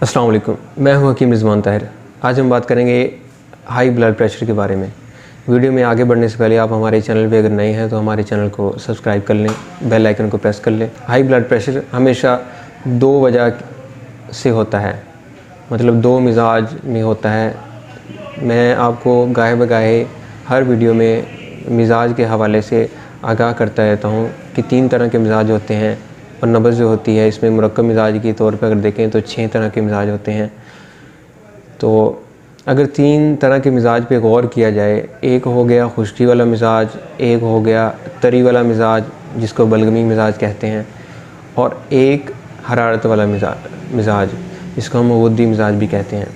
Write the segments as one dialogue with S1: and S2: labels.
S1: अस्सलाम वालेकुम, मैं हूं हकीम रिजवान ताहिर। आज हम बात करेंगे हाई ब्लड प्रेशर के बारे में। वीडियो में आगे बढ़ने से पहले आप हमारे चैनल पे अगर नए हैं तो हमारे चैनल को सब्सक्राइब कर लें, बेल आइकन को प्रेस कर लें। हाई ब्लड प्रेशर हमेशा दो वजह से होता है, मतलब दो मिजाज में होता है। मैं आपको गाहे बगाहे हर वीडियो में मिजाज के हवाले से आगाह करता रहता हूँ कि 3 तरह के मिजाज होते हैं और नब्ज़ जो होती है इसमें मुरक्कब मिजाज के तौर पर अगर देखें तो 6 तरह के मिजाज होते हैं। तो अगर 3 तरह के मिजाज पे गौर किया जाए, एक हो गया खुश्की वाला मिजाज, एक हो गया तरी वाला मिजाज जिसको बलगमी मिजाज कहते हैं, और एक हरारत वाला मिजाज जिसको हम गुद्दी मिजाज भी कहते हैं।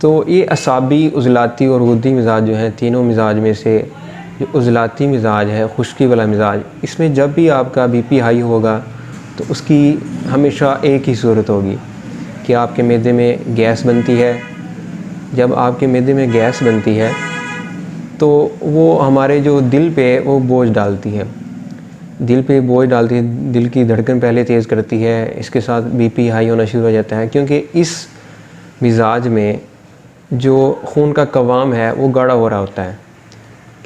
S1: तो ये असाबी, उज़लाती और गुद्दी मिजाज जो हैं, तीनों मिजाज में से जो उज़लाती मिजाज है, खुश्की वाला मिजाज, इसमें जब भी आपका बीपी हाई होगा तो उसकी हमेशा एक ही सूरत होगी कि आपके मैदे में गैस बनती है। जब आपके मैदे में गैस बनती है तो वो हमारे जो दिल पे वो बोझ डालती है, दिल पे बोझ डालती है, दिल की धड़कन पहले तेज़ करती है, इसके साथ बीपी हाई होना शुरू हो जाता है। क्योंकि इस मिजाज में जो खून का कवाम है वो गाढ़ा हो रहा होता है,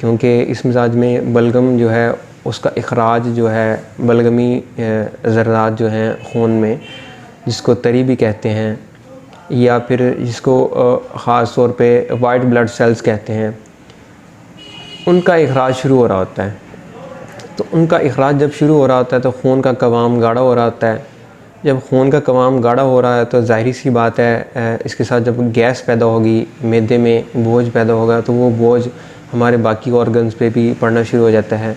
S1: क्योंकि इस मिजाज में बलगम जो है उसका इखराज जो है, बलगमी ज़र्रात जो हैं खून में, जिसको तरी भी कहते हैं या फिर जिसको ख़ास तौर पे वाइट ब्लड सेल्स कहते हैं, उनका इखराज शुरू हो रहा होता है। तो उनका इखराज जब शुरू हो रहा होता है तो खून का कवाम गाढ़ा हो रहा होता है। जब खून का कवाम गाढ़ा हो रहा है तो ज़ाहिर सी बात है इसके साथ जब गैस पैदा होगी, मैदे में बोझ पैदा होगा, तो वो बोझ हमारे बाकी ऑर्गन्स पे भी पड़ना शुरू हो जाता है,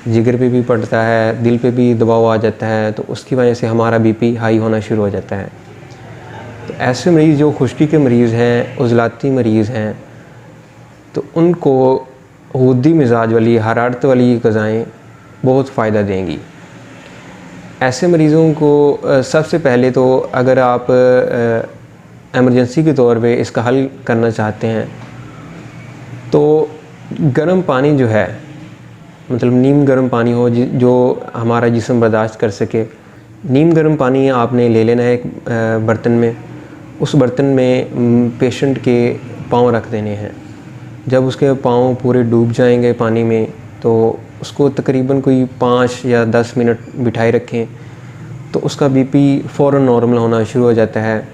S1: जिगर पे भी पड़ता है, दिल पे भी दबाव आ जाता है। तो उसकी वजह से हमारा बीपी हाई होना शुरू हो जाता है। तो ऐसे मरीज़ जो खुश्की के मरीज़ हैं, उज़लाती मरीज़ हैं, तो उनको गुद्दी मिजाज वाली, हरारत वाली ग़िज़ाएँ बहुत फ़ायदा देंगी। ऐसे मरीज़ों को सबसे पहले तो अगर आप एमरजेंसी के तौर पे इसका हल करना चाहते हैं तो गर्म पानी जो है, मतलब नीम गर्म पानी हो जो हमारा जिस्म बर्दाश्त कर सके। नीम गर्म पानी आपने ले लेना है एक बर्तन में। उस बर्तन में पेशेंट के पाँव रख देने हैं। जब उसके पाँव पूरे डूब जाएंगे पानी में तो उसको तकरीबन कोई 5 या 10 मिनट बिठाए रखें, तो उसका बीपी फ़ौरन नॉर्मल होना शुरू हो जाता है।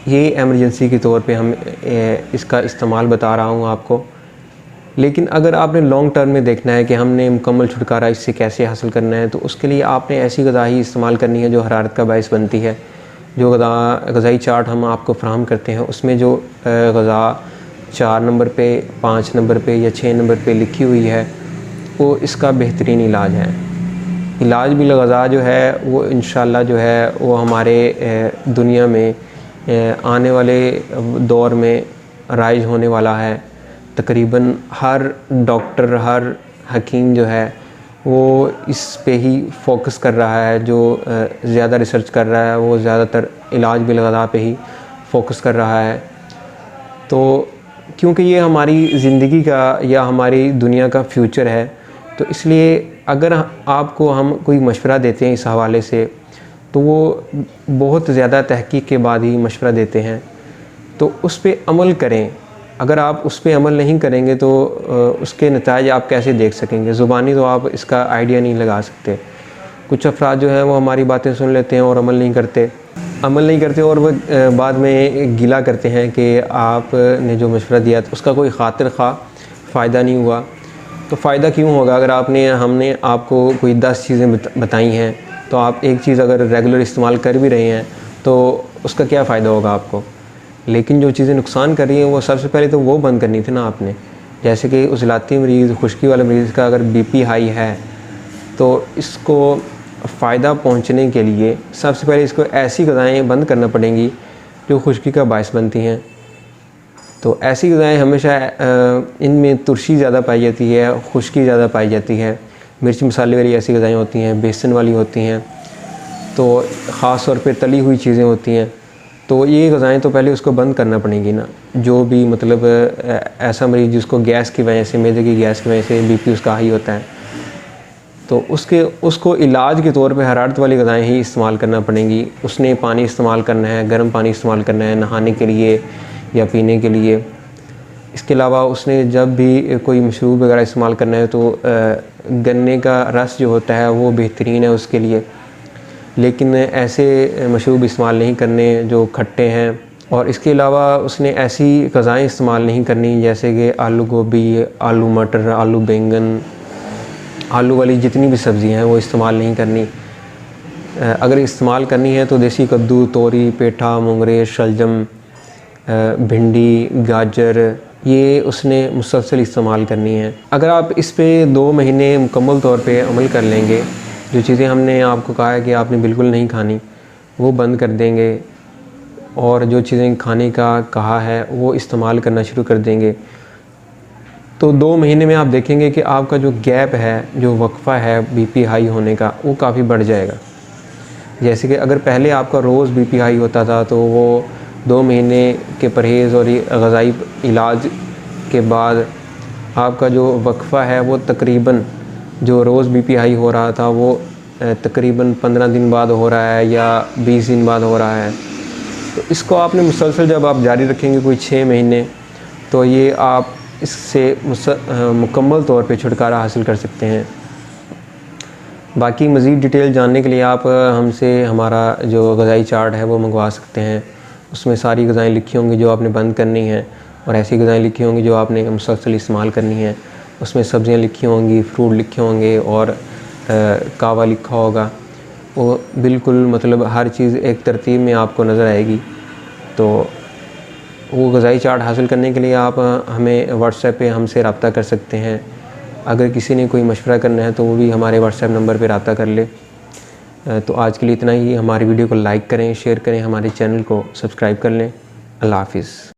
S1: ये एमरजेंसी के तौर पे हम इसका इस्तेमाल बता रहा हूँ आपको। लेकिन अगर आपने लॉन्ग टर्म में देखना है कि हमने मुकम्मल छुटकारा इससे कैसे हासिल करना है, तो उसके लिए आपने ऐसी ग़िज़ा ही इस्तेमाल करनी है जो हरारत का बायस बनती है। जो ग़िज़ाई चार्ट हम आपको फ़राहम करते हैं उसमें जो ग़िज़ा 4 नंबर पे, 5 नंबर पे या 6 नंबर पे लिखी हुई है वो इसका बेहतरीन इलाज है। इलाज भी ग़िज़ा जो है वो इंशाअल्लाह जो है वो हमारे दुनिया में आने वाले दौर में राइज होने वाला है। तकरीबन हर डॉक्टर, हर हकीम जो है वो इस पे ही फोकस कर रहा है। जो ज़्यादा रिसर्च कर रहा है वो ज़्यादातर इलाज बिलग़िज़ा पे ही फोकस कर रहा है। तो क्योंकि ये हमारी ज़िंदगी का या हमारी दुनिया का फ्यूचर है, तो इसलिए अगर आपको हम कोई मशवरा देते हैं इस हवाले से तो वो बहुत ज़्यादा तहकीक के बाद ही मशवरा देते हैं। तो उस पे अमल करें। अगर आप उस पे अमल नहीं करेंगे तो उसके नताइज आप कैसे देख सकेंगे? ज़ुबानी तो आप इसका आइडिया नहीं लगा सकते। कुछ अफराद जो हैं वो हमारी बातें सुन लेते हैं और अमल नहीं करते और वो बाद में गिला करते हैं कि आपने जो मशवरा दिया था उसका कोई खातिर खा फ़ायदा नहीं हुआ। तो फ़ायदा क्यों होगा? अगर हमने आपको कोई 10 चीज़ें बताई हैं तो आप एक चीज़ अगर रेगुलर इस्तेमाल कर भी रहे हैं तो उसका क्या फ़ायदा होगा आपको? लेकिन जो चीज़ें नुकसान कर रही हैं वो सबसे पहले तो वो बंद करनी थी ना आपने। जैसे कि उज़लाती मरीज़, खुश्की वाले मरीज़ का अगर बीपी हाई है तो इसको फ़ायदा पहुंचने के लिए सबसे पहले इसको ऐसी ग़िज़ाएँ बंद करना पड़ेंगी जो खुश्की का बायस बनती हैं। तो ऐसी ग़िज़ाएँ हमेशा इनमें तुर्शी ज़्यादा पाई जाती है, खुश्की ज़्यादा पाई जाती है। मिर्च मसाले वाली ऐसी ग़िज़ाएँ होती हैं, बेसन वाली होती हैं, तो ख़ास तौर पे तली हुई चीज़ें होती हैं। तो ये ग़िज़ाएँ तो पहले उसको बंद करना पड़ेंगी ना। जो भी मतलब ऐसा मरीज़ जिसको गैस की वजह से, मैदे की गैस की वजह से बीपी उसका हाई होता है, तो उसको इलाज के तौर पे हरारत वाली ग़िज़ाएँ ही इस्तेमाल करना पड़ेंगी। उसने पानी इस्तेमाल करना है, गर्म पानी इस्तेमाल करना है नहाने के लिए या पीने के लिए। इसके अलावा उसने जब भी कोई मशरूब वगैरह इस्तेमाल करना है तो गन्ने का रस जो होता है वो बेहतरीन है उसके लिए, लेकिन ऐसे मशरूब इस्तेमाल नहीं करने जो खट्टे हैं। और इसके अलावा उसने ऐसी ग़िज़ाएँ इस्तेमाल नहीं करनी जैसे कि आलू गोभी, आलू मटर, आलू बैंगन, आलू वाली जितनी भी सब्ज़ियाँ हैं वो इस्तेमाल नहीं करनी। अगर इस्तेमाल करनी है तो देसी कद्दू, तोरी, पेठा, मोंगरे, शलजम, भिंडी, गाजर, ये उसने मुसलसल इस्तेमाल करनी है। अगर आप इस पे 2 महीने मुकम्मल तौर पे अमल कर लेंगे, जो चीज़ें हमने आपको कहा है कि आपने बिल्कुल नहीं खानी वो बंद कर देंगे और जो चीज़ें खाने का कहा है वो इस्तेमाल करना शुरू कर देंगे, तो 2 महीने में आप देखेंगे कि आपका जो गैप है, जो वक्फ़ा है बीपी हाई होने का, वो काफ़ी बढ़ जाएगा। जैसे कि अगर पहले आपका रोज़ बीपी हाई होता था तो वो 2 महीने के परहेज़ और ग़िज़ाई इलाज के बाद आपका जो वक्फ़ा है वो तकरीबन, जो रोज़ बीपी हाई हो रहा था वो तकरीबन 15 दिन बाद हो रहा है या 20 दिन बाद हो रहा है। तो इसको आपने मुसलसल जब आप जारी रखेंगे कोई 6 महीने, तो ये आप इससे मुकम्मल तौर पे छुटकारा हासिल कर सकते हैं। बाकी मज़ीद डिटेल जानने के लिए आप हमसे हमारा जो ग़िज़ाई चार्ट है वो मंगवा सकते हैं। उसमें सारी ग़िज़ाएँ लिखी होंगी जो आपने बंद करनी हैं और ऐसी ग़िज़ाएँ लिखी होंगी जो आपने मुसलसल इस्तेमाल करनी है। उसमें सब्ज़ियाँ लिखी होंगी, फ्रूट लिखे होंगे और कावा लिखा होगा। वो बिल्कुल मतलब हर चीज़ एक तरतीब में आपको नज़र आएगी। तो वो ग़िज़ाई चार्ट हासिल करने के लिए आप हमें व्हाट्सएप पे हमसे रब्ता कर सकते हैं। अगर किसी ने कोई मशवरा करना है तो वो भी हमारे व्हाट्सएप नंबर पे रब्ता कर ले। तो आज के लिए इतना ही। हमारी वीडियो को लाइक करें, शेयर करें, हमारे चैनल को सब्सक्राइब कर लें। अल्लाह हाफ़िज़।